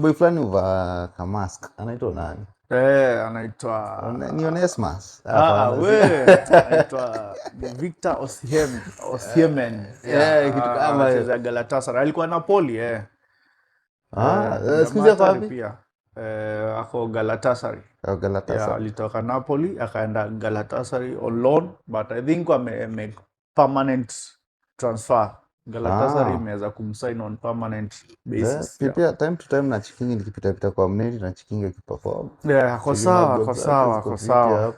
boy fulani uva kamask. Anaitwa nani? Anaitwa Ni Onesmus. Anaitwa Victor Osimhen. Kitu kama anacheza Galatasaray. Alikuwa Napoli siku hizi ako wapi? Pia ako Galatasaray. Galatasaray. Alitoka Napoli akaenda Galatasaray on loan, but I think make permanent transfer. Galatasaray imeweza kumsign on permanent basis. Pia time to time na Chikingi nikipita kwa mneti na Chikingi akiperform. Kwa sawa.